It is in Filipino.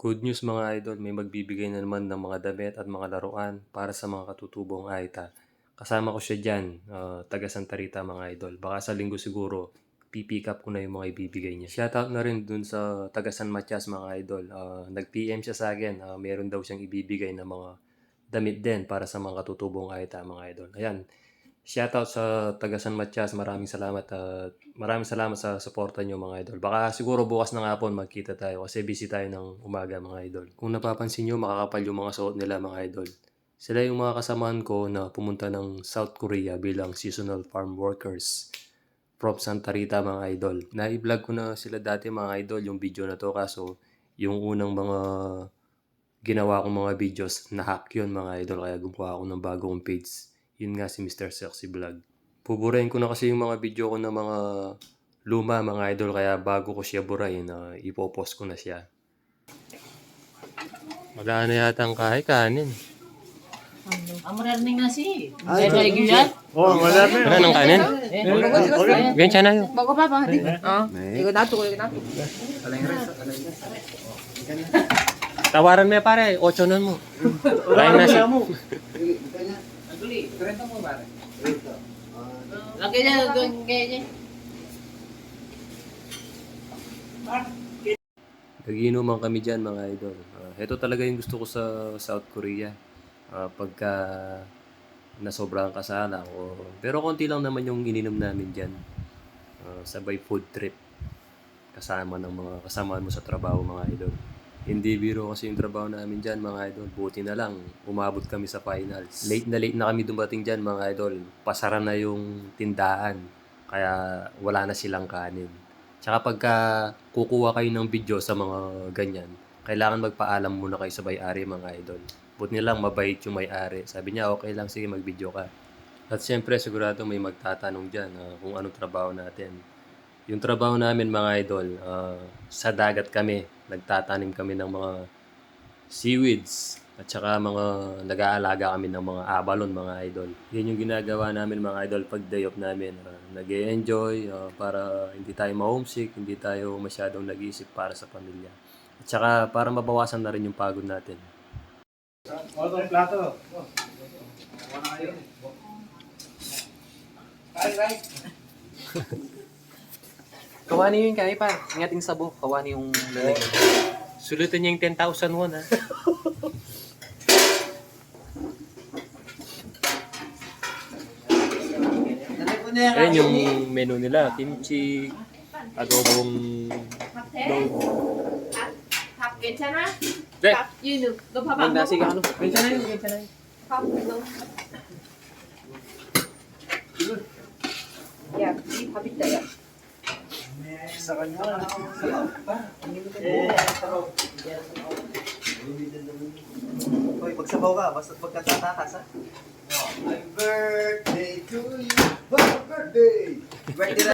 Good news mga idol, may magbibigay na naman ng mga damit at mga laruan para sa mga katutubong Aita. Kasama ko siya dyan, taga Santa Rita mga idol. Baka sa linggo siguro, pipick up ko na yung mga ibibigay niya. Shoutout na rin dun sa taga San Matias mga idol. Nag-PM siya sa akin, meron daw siyang ibibigay na mga damit din para sa mga katutubong Aita mga idol. Ayan, shoutout sa taga San Matias, maraming salamat at maraming salamat sa suporta nyo mga idol. Baka siguro bukas ng hapon magkita tayo kasi busy tayo ng umaga mga idol. Kung napapansin nyo, makakapal yung mga suot nila mga idol. Sila yung mga kasamahan ko na pumunta ng South Korea bilang seasonal farm workers from Santa Rita mga idol. Na-vlog ko na sila dati mga idol yung video na to, kaso yung unang mga ginawa kong mga videos, na-hack yun mga idol, kaya gumawa ako ng bagong page. Yun nga si Mr. Sexy Vlog. Puburahin ko na kasi yung mga video ko ng mga luma mga idol, kaya bago ko siya burahin, ipopost ko na siya. Wala na yata ang kanin. Ang marami nga si. Ay, lagi yan? Oh, wala na. Wala nang kanin? Ganyan na yun. Bago pa ba? Ikaw nato. Tawaran mo ya pare, 8 nun mo. Lain na siya. Lagi niya doon kaya. Nagiinuman kami dyan mga idol. Ito talaga yung gusto ko sa South Korea. Pagka nasobrahan kasala ko. Pero konti lang naman yung ininom namin dyan. Sabay food trip. Kasama ng mga kasamaan mo sa trabaho mga idol. Hindi biro kasi yung trabaho namin dyan mga idol. Buti na lang, umabot kami sa finals. Late na kami dumating dyan mga idol. Pasara na yung tindahan. Kaya wala na silang kanin. Tsaka pagka kukuha kayo ng video sa mga ganyan, kailangan magpaalam muna kayo sa may-ari mga idol. Buti nilang mabait yung may-ari. Sabi niya, okay lang, sige mag-video ka. At siyempre, sigurado may magtatanong dyan kung anong trabaho natin. Yung trabaho namin mga idol, sa dagat kami. Nagtatanim kami ng mga seaweeds. At saka mga nag-aalaga kami ng mga abalon mga idol. Yan yung ginagawa namin mga idol pag day off namin. Nag-e-enjoy para hindi tayo ma-homesick, hindi tayo masyadong nag-iisip para sa pamilya. At saka para mabawasan na rin yung pagod natin. Otro plato. Ay. Kawani yung kaya pa. Ingating sabo. Kawani yung lalagyan. Sulutin niya yung 10,000 won ha. Ayan yung menu nila. Kimchi, adobong dog. 밥 괜찮아? 네. 밥 윤우 너 밥 안 Magda, 먹어? sige ano. 괜찮아요, 괜찮아요. 밥 너. 야, 이 밥 있다 야. Sa kanya. Hoy, pagsabaw ka, basta pagkatatakas ha. Happy birthday to you. Happy birthday. Birthday